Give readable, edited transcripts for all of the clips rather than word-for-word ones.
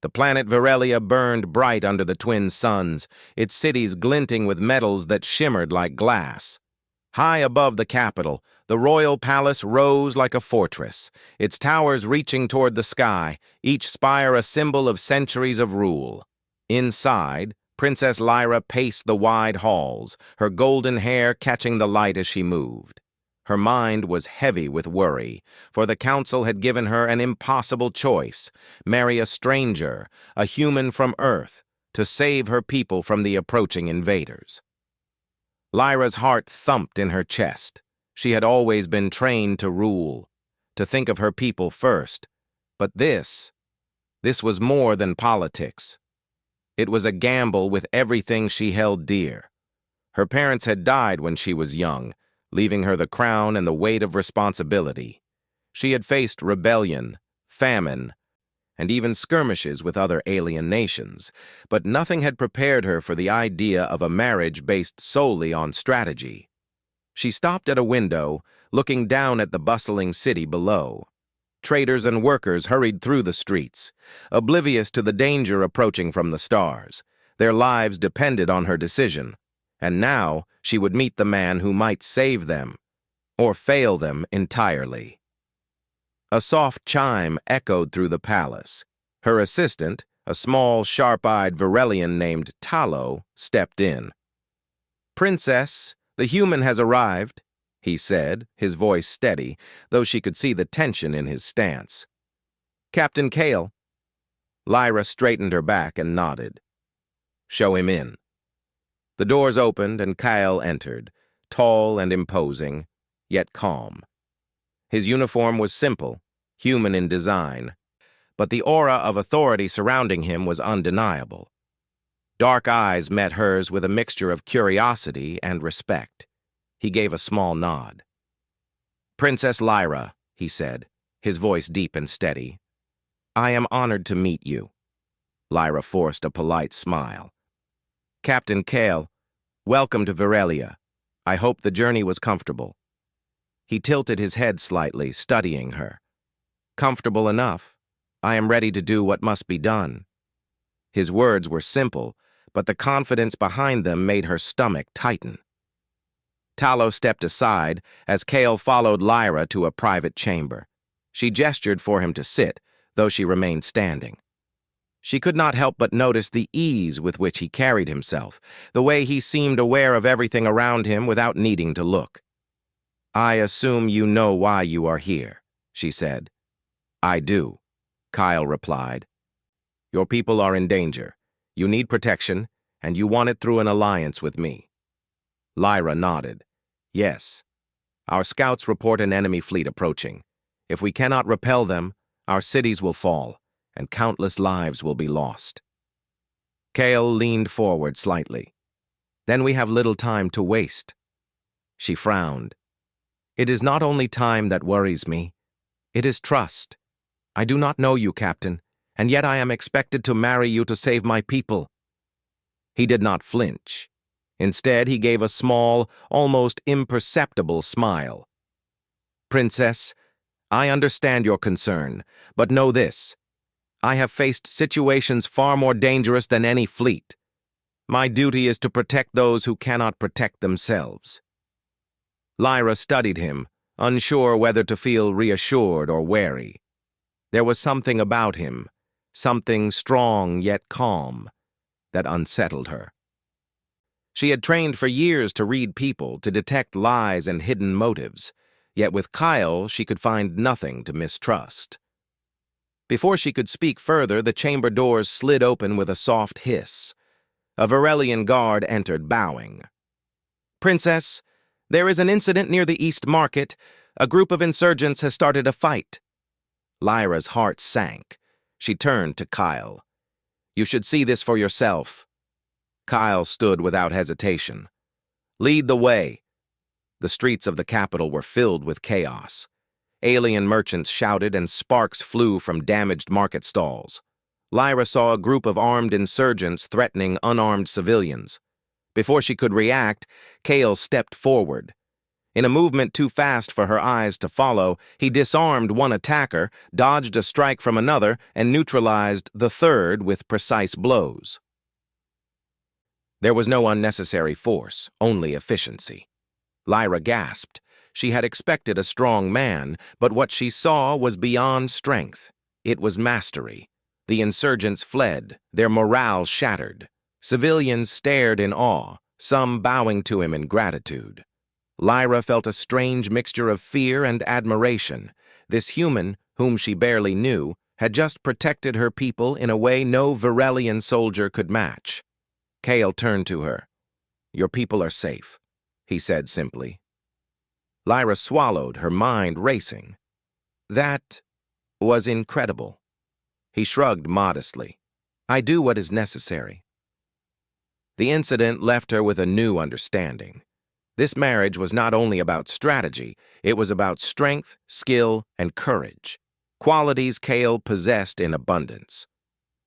The planet Virelia burned bright under the twin suns, its cities glinting with metals that shimmered like glass. High above the capital, the royal palace rose like a fortress, its towers reaching toward the sky, each spire a symbol of centuries of rule. Inside, Princess Lyra paced the wide halls, her golden hair catching the light as she moved. Her mind was heavy with worry, for the council had given her an impossible choice: marry a stranger, a human from Earth, to save her people from the approaching invaders. Lyra's heart thumped in her chest. She had always been trained to rule, to think of her people first. But this was more than politics. It was a gamble with everything she held dear. Her parents had died when she was young, leaving her the crown and the weight of responsibility. She had faced rebellion, famine, and even skirmishes with other alien nations, but nothing had prepared her for the idea of a marriage based solely on strategy. She stopped at a window, looking down at the bustling city below. Traders and workers hurried through the streets, oblivious to the danger approaching from the stars. Their lives depended on her decision, and now she would meet the man who might save them, or fail them entirely. A soft chime echoed through the palace. Her assistant, a small, sharp-eyed Virelian named Talo, stepped in. "Princess, the human has arrived," he said, his voice steady, though she could see the tension in his stance. "Captain Kale." Lyra straightened her back and nodded. "Show him in." The doors opened and Kyle entered, tall and imposing, yet calm. His uniform was simple, human in design, but the aura of authority surrounding him was undeniable. Dark eyes met hers with a mixture of curiosity and respect. He gave a small nod. "Princess Lyra," he said, his voice deep and steady, "I am honored to meet you." Lyra forced a polite smile. "Captain Kale, welcome to Virelia. I hope the journey was comfortable." He tilted his head slightly, studying her. "Comfortable enough. I am ready to do what must be done." His words were simple, but the confidence behind them made her stomach tighten. Talo stepped aside as Kale followed Lyra to a private chamber. She gestured for him to sit, though she remained standing. She could not help but notice the ease with which he carried himself, the way he seemed aware of everything around him without needing to look. "I assume you know why you are here," she said. "I do," Kyle replied. "Your people are in danger. You need protection, and you want it through an alliance with me." Lyra nodded. "Yes. Our scouts report an enemy fleet approaching. If we cannot repel them, our cities will fall, and countless lives will be lost." Kale leaned forward slightly. "Then we have little time to waste." She frowned. "It is not only time that worries me. It is trust. I do not know you, Captain, and yet I am expected to marry you to save my people." He did not flinch. Instead, he gave a small, almost imperceptible smile. "Princess, I understand your concern, but know this. I have faced situations far more dangerous than any fleet. My duty is to protect those who cannot protect themselves." Lyra studied him, unsure whether to feel reassured or wary. There was something about him, something strong yet calm, that unsettled her. She had trained for years to read people, to detect lies and hidden motives, yet with Kyle she could find nothing to mistrust. Before she could speak further, the chamber doors slid open with a soft hiss. A Virelian guard entered, bowing. "Princess, there is an incident near the East Market. A group of insurgents has started a fight." Lyra's heart sank. She turned to Kyle. "You should see this for yourself." Kyle stood without hesitation. "Lead the way." The streets of the capital were filled with chaos. Alien merchants shouted and sparks flew from damaged market stalls. Lyra saw a group of armed insurgents threatening unarmed civilians. Before she could react, Kale stepped forward. In a movement too fast for her eyes to follow, he disarmed one attacker, dodged a strike from another, and neutralized the third with precise blows. There was no unnecessary force, only efficiency. Lyra gasped. She had expected a strong man, but what she saw was beyond strength. It was mastery. The insurgents fled, their morale shattered. Civilians stared in awe, some bowing to him in gratitude. Lyra felt a strange mixture of fear and admiration. This human, whom she barely knew, had just protected her people in a way no Varelian soldier could match. Kale turned to her. "Your people are safe," he said simply. Lyra swallowed, her mind racing. That was incredible. He shrugged modestly. "I do what is necessary." The incident left her with a new understanding. This marriage was not only about strategy, it was about strength, skill, and courage, qualities Kale possessed in abundance.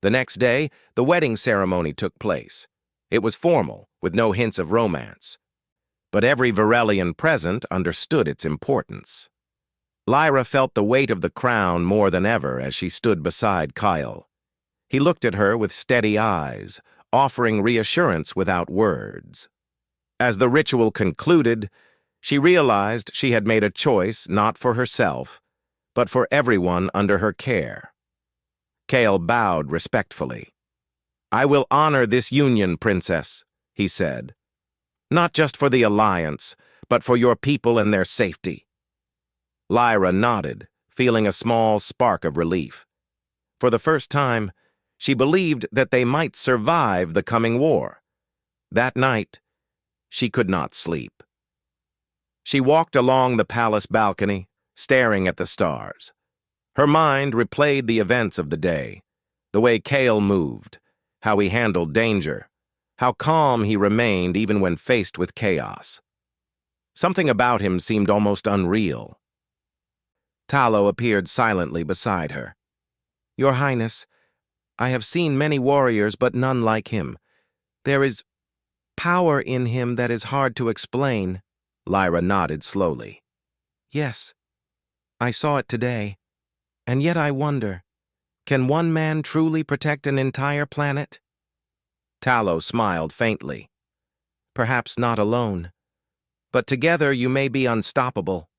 The next day, the wedding ceremony took place. It was formal, with no hints of romance. But every Varelian present understood its importance. Lyra felt the weight of the crown more than ever as she stood beside Kyle. He looked at her with steady eyes, offering reassurance without words. As the ritual concluded, she realized she had made a choice not for herself, but for everyone under her care. Kale bowed respectfully. "I will honor this union, Princess," he said. "Not just for the alliance, but for your people and their safety." Lyra nodded, feeling a small spark of relief. For the first time, she believed that they might survive the coming war. That night, she could not sleep. She walked along the palace balcony, staring at the stars. Her mind replayed the events of the day, the way Kale moved, how he handled danger, how calm he remained even when faced with chaos. Something about him seemed almost unreal. Talo appeared silently beside her. "Your Highness, I have seen many warriors, but none like him. There is power in him that is hard to explain." Lyra nodded slowly. "Yes, I saw it today. And yet I wonder, can one man truly protect an entire planet?" Talo smiled faintly. "Perhaps not alone. But together you may be unstoppable."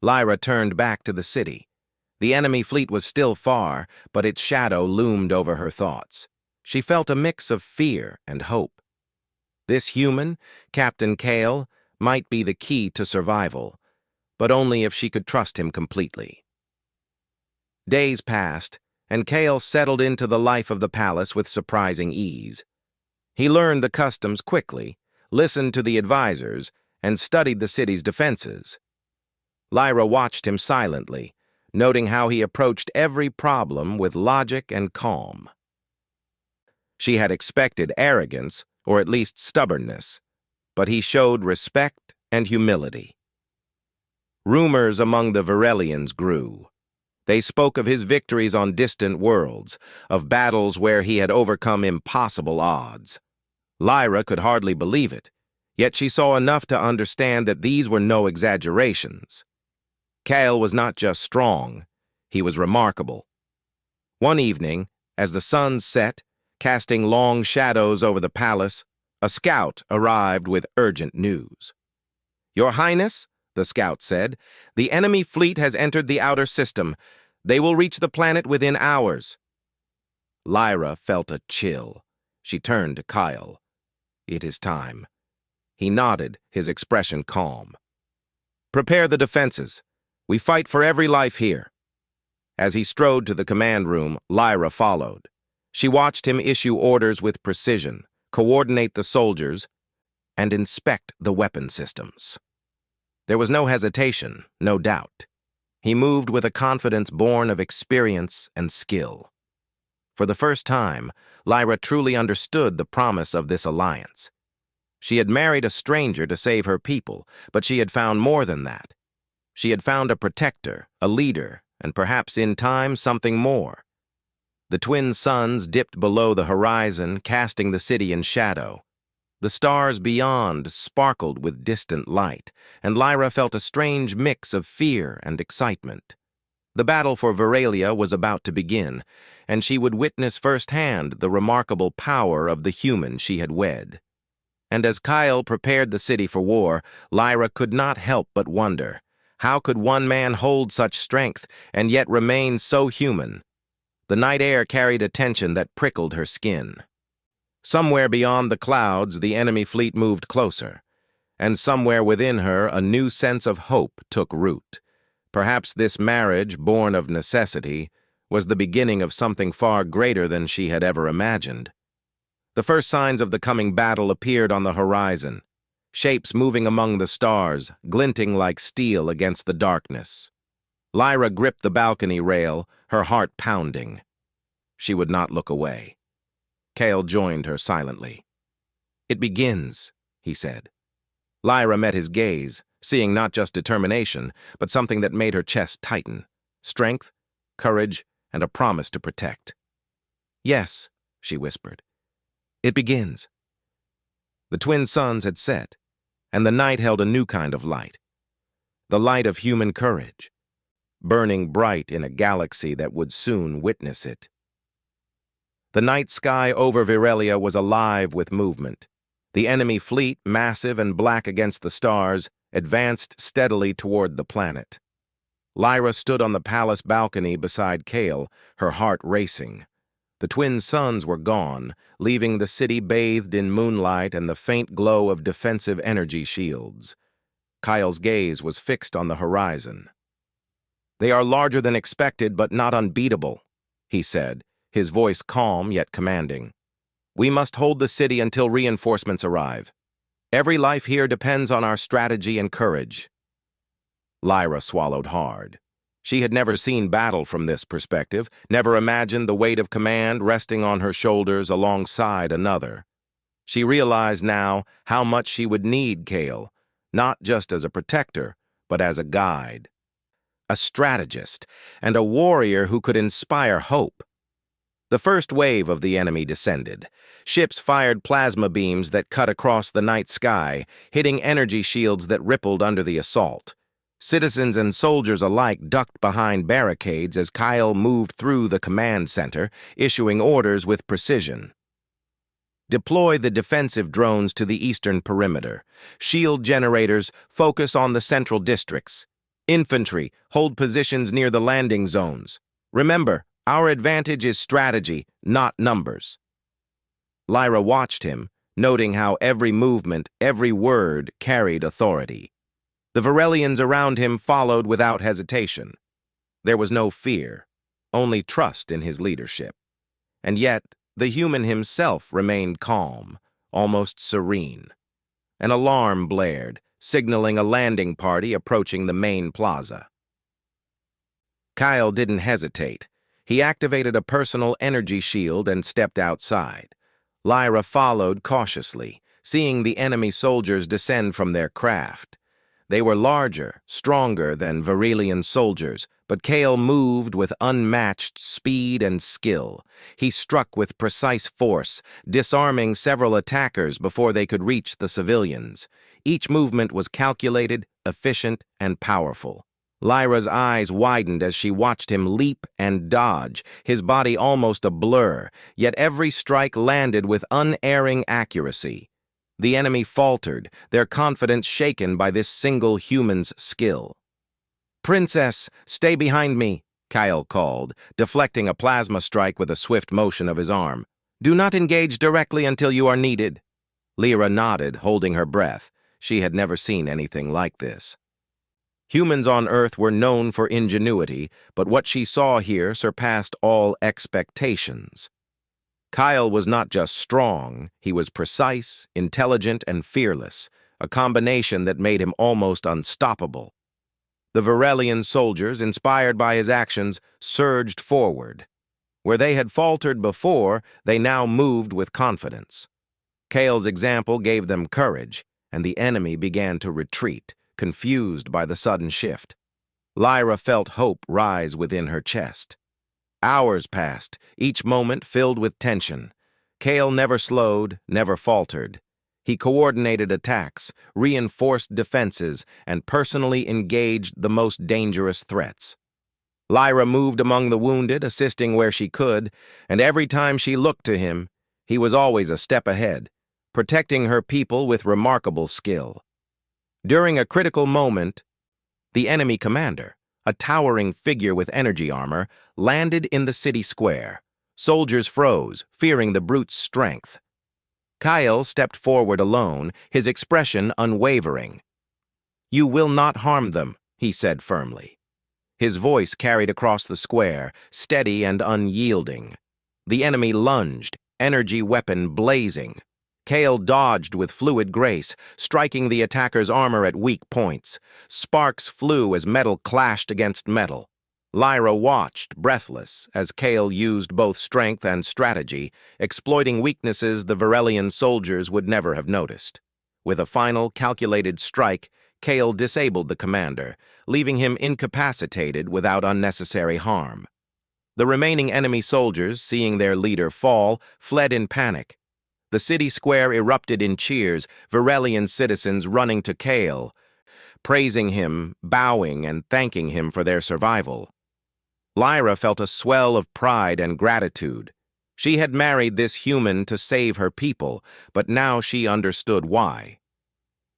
Lyra turned back to the city. The enemy fleet was still far, but its shadow loomed over her thoughts. She felt a mix of fear and hope. This human, Captain Kale, might be the key to survival, but only if she could trust him completely. Days passed, and Kale settled into the life of the palace with surprising ease. He learned the customs quickly, listened to the advisors, and studied the city's defenses. Lyra watched him silently, noting how he approached every problem with logic and calm. She had expected arrogance, or at least stubbornness, but he showed respect and humility. Rumors among the Varelians grew. They spoke of his victories on distant worlds, of battles where he had overcome impossible odds. Lyra could hardly believe it, yet she saw enough to understand that these were no exaggerations. Kale was not just strong, he was remarkable. One evening, as the sun set, casting long shadows over the palace, a scout arrived with urgent news. "Your Highness," the scout said, "the enemy fleet has entered the outer system. They will reach the planet within hours." Lyra felt a chill. She turned to Kyle. "It is time." He nodded, his expression calm. "Prepare the defenses. We fight for every life here." As he strode to the command room, Lyra followed. She watched him issue orders with precision, coordinate the soldiers, and inspect the weapon systems. There was no hesitation, no doubt. He moved with a confidence born of experience and skill. For the first time, Lyra truly understood the promise of this alliance. She had married a stranger to save her people, but she had found more than that. She had found a protector, a leader, and perhaps in time something more. The twin suns dipped below the horizon, casting the city in shadow. The stars beyond sparkled with distant light, and Lyra felt a strange mix of fear and excitement. The battle for Veralia was about to begin, and she would witness firsthand the remarkable power of the human she had wed. And as Kyle prepared the city for war, Lyra could not help but wonder, how could one man hold such strength and yet remain so human? The night air carried a tension that prickled her skin. Somewhere beyond the clouds, the enemy fleet moved closer, and somewhere within her, a new sense of hope took root. Perhaps this marriage, born of necessity, was the beginning of something far greater than she had ever imagined. The first signs of the coming battle appeared on the horizon, shapes moving among the stars, glinting like steel against the darkness. Lyra gripped the balcony rail, her heart pounding. She would not look away. Cale joined her silently. "It begins," he said. Lyra met his gaze, seeing not just determination, but something that made her chest tighten. Strength, courage, and a promise to protect. "Yes," she whispered. "It begins." The twin suns had set, and the night held a new kind of light. The light of human courage, burning bright in a galaxy that would soon witness it. The night sky over Veralia was alive with movement. The enemy fleet, massive and black against the stars, advanced steadily toward the planet. Lyra stood on the palace balcony beside Cale, her heart racing. The twin suns were gone, leaving the city bathed in moonlight and the faint glow of defensive energy shields. Kyle's gaze was fixed on the horizon. "They are larger than expected, but not unbeatable," he said, his voice calm yet commanding. "We must hold the city until reinforcements arrive. Every life here depends on our strategy and courage." Lyra swallowed hard. She had never seen battle from this perspective, never imagined the weight of command resting on her shoulders alongside another. She realized now how much she would need Cale, not just as a protector, but as a guide, a strategist, and a warrior who could inspire hope. The first wave of the enemy descended. Ships fired plasma beams that cut across the night sky, hitting energy shields that rippled under the assault. Citizens and soldiers alike ducked behind barricades as Kyle moved through the command center, issuing orders with precision. "Deploy the defensive drones to the eastern perimeter. Shield generators focus on the central districts. Infantry hold positions near the landing zones. Remember, our advantage is strategy, not numbers." Lyra watched him, noting how every movement, every word carried authority. The Verelians around him followed without hesitation. There was no fear, only trust in his leadership. And yet, the human himself remained calm, almost serene. An alarm blared, signaling a landing party approaching the main plaza. Kyle didn't hesitate. He activated a personal energy shield and stepped outside. Lyra followed cautiously, seeing the enemy soldiers descend from their craft. They were larger, stronger than Verelian soldiers, but Cale moved with unmatched speed and skill. He struck with precise force, disarming several attackers before they could reach the civilians. Each movement was calculated, efficient, and powerful. Lyra's eyes widened as she watched him leap and dodge, his body almost a blur, yet every strike landed with unerring accuracy. The enemy faltered, their confidence shaken by this single human's skill. "Princess, stay behind me," Kyle called, deflecting a plasma strike with a swift motion of his arm. "Do not engage directly until you are needed." Lyra nodded, holding her breath. She had never seen anything like this. Humans on Earth were known for ingenuity, but what she saw here surpassed all expectations. Kyle was not just strong, he was precise, intelligent, and fearless, a combination that made him almost unstoppable. The Verelian soldiers, inspired by his actions, surged forward. Where they had faltered before, they now moved with confidence. Cale's example gave them courage, and the enemy began to retreat, confused by the sudden shift. Lyra felt hope rise within her chest. Hours passed, each moment filled with tension. Cale never slowed, never faltered. He coordinated attacks, reinforced defenses, and personally engaged the most dangerous threats. Lyra moved among the wounded, assisting where she could, and every time she looked to him, he was always a step ahead, protecting her people with remarkable skill. During a critical moment, the enemy commander, a towering figure with energy armor, landed in the city square. Soldiers froze, fearing the brute's strength. Kyle stepped forward alone, his expression unwavering. "You will not harm them," he said firmly. His voice carried across the square, steady and unyielding. The enemy lunged, energy weapon blazing. Kale dodged with fluid grace, striking the attacker's armor at weak points. Sparks flew as metal clashed against metal. Lyra watched, breathless, as Kale used both strength and strategy, exploiting weaknesses the Varelian soldiers would never have noticed. With a final, calculated strike, Kale disabled the commander, leaving him incapacitated without unnecessary harm. The remaining enemy soldiers, seeing their leader fall, fled in panic. The city square erupted in cheers, Varelian citizens running to Kale, praising him, bowing, and thanking him for their survival. Lyra felt a swell of pride and gratitude. She had married this human to save her people, but now she understood why.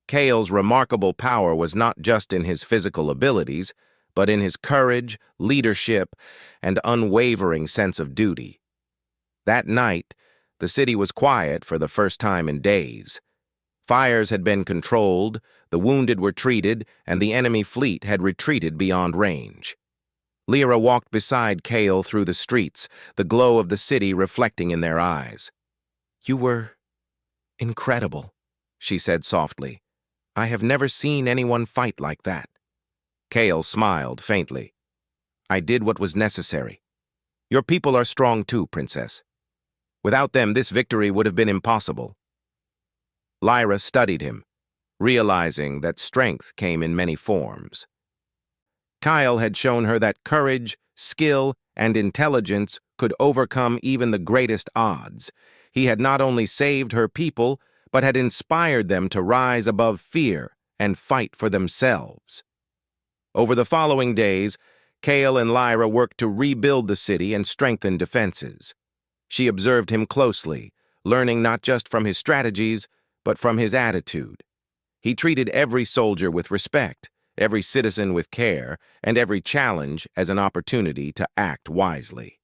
Kale's remarkable power was not just in his physical abilities, but in his courage, leadership, and unwavering sense of duty. That night, the city was quiet for the first time in days. Fires had been controlled, the wounded were treated, and the enemy fleet had retreated beyond range. Lyra walked beside Kale through the streets, the glow of the city reflecting in their eyes. "You were incredible," she said softly. "I have never seen anyone fight like that." Kale smiled faintly. "I did what was necessary. Your people are strong too, Princess. Without them, this victory would have been impossible." Lyra studied him, realizing that strength came in many forms. Kyle had shown her that courage, skill, and intelligence could overcome even the greatest odds. He had not only saved her people, but had inspired them to rise above fear and fight for themselves. Over the following days, Kale and Lyra worked to rebuild the city and strengthen defenses. She observed him closely, learning not just from his strategies, but from his attitude. He treated every soldier with respect, every citizen with care, and every challenge as an opportunity to act wisely.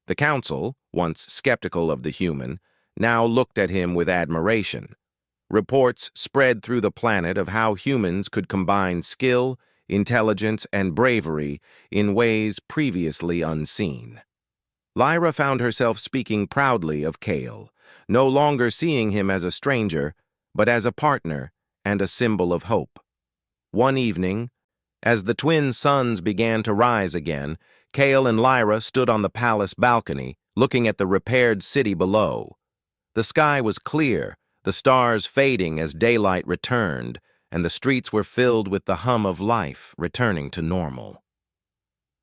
The council, once skeptical of the human, now looked at him with admiration. Reports spread through the planet of how humans could combine skill, intelligence, and bravery in ways previously unseen. Lyra found herself speaking proudly of Kale, no longer seeing him as a stranger, but as a partner and a symbol of hope. One evening, as the twin suns began to rise again, Kale and Lyra stood on the palace balcony, looking at the repaired city below. The sky was clear, the stars fading as daylight returned, and the streets were filled with the hum of life returning to normal.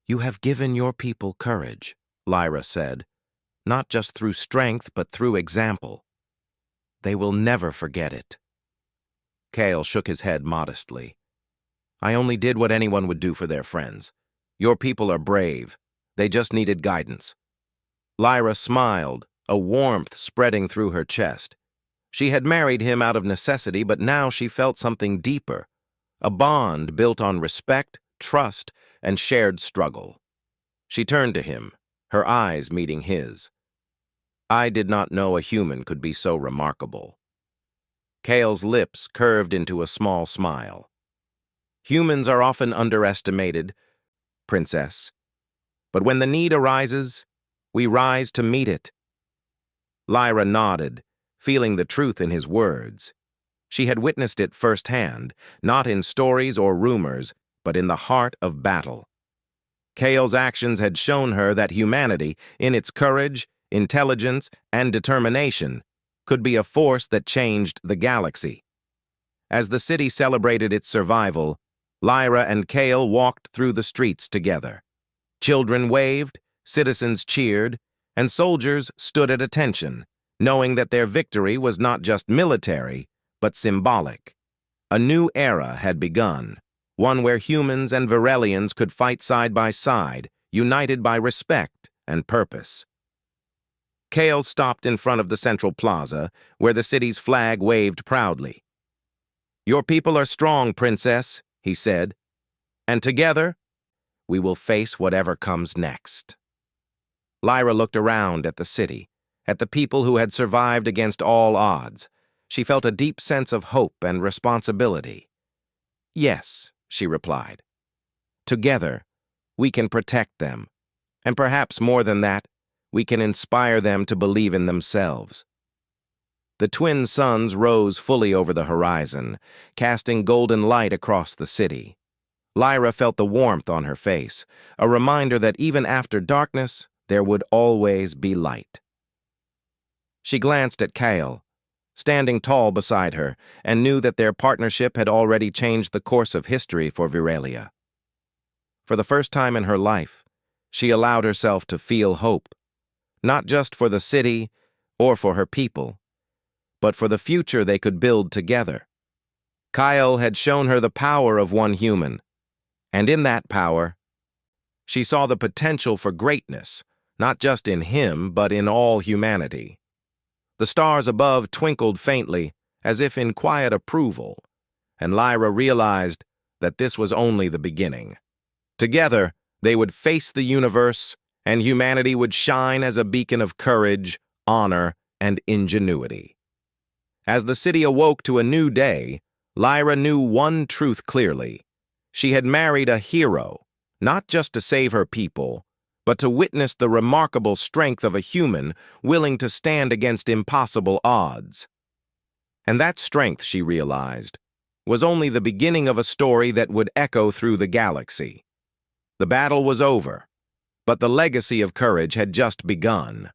"You have given your people courage," Lyra said, "not just through strength, but through example. They will never forget it." Kale shook his head modestly. "I only did what anyone would do for their friends. Your people are brave. They just needed guidance." Lyra smiled, a warmth spreading through her chest. She had married him out of necessity, but now she felt something deeper, a bond built on respect, trust, and shared struggle. She turned to him, her eyes meeting his. "I did not know a human could be so remarkable." Kale's lips curved into a small smile. "Humans are often underestimated, Princess. But when the need arises, we rise to meet it." Lyra nodded, feeling the truth in his words. She had witnessed it firsthand, not in stories or rumors, but in the heart of battle. Kale's actions had shown her that humanity, in its courage, intelligence, and determination, could be a force that changed the galaxy. As the city celebrated its survival, Lyra and Kale walked through the streets together. Children waved, citizens cheered, and soldiers stood at attention, knowing that their victory was not just military, but symbolic. A new era had begun, one where humans and Virelians could fight side by side, united by respect and purpose. Kale stopped in front of the central plaza, where the city's flag waved proudly. "Your people are strong, Princess," he said, "and together, we will face whatever comes next." Lyra looked around at the city, at the people who had survived against all odds. She felt a deep sense of hope and responsibility. "Yes," she replied. "Together, we can protect them, and perhaps more than that, we can inspire them to believe in themselves." The twin suns rose fully over the horizon, casting golden light across the city. Lyra felt the warmth on her face, a reminder that even after darkness, there would always be light. She glanced at Kale, standing tall beside her, and knew that their partnership had already changed the course of history for Virelia. For the first time in her life, she allowed herself to feel hope, not just for the city or for her people, but for the future they could build together. Kyle had shown her the power of one human, and in that power, she saw the potential for greatness, not just in him, but in all humanity. The stars above twinkled faintly, as if in quiet approval, and Lyra realized that this was only the beginning. Together, they would face the universe, and humanity would shine as a beacon of courage, honor, and ingenuity. As the city awoke to a new day, Lyra knew one truth clearly. She had married a hero, not just to save her people, but to witness the remarkable strength of a human willing to stand against impossible odds. And that strength, she realized, was only the beginning of a story that would echo through the galaxy. The battle was over, but the legacy of courage had just begun.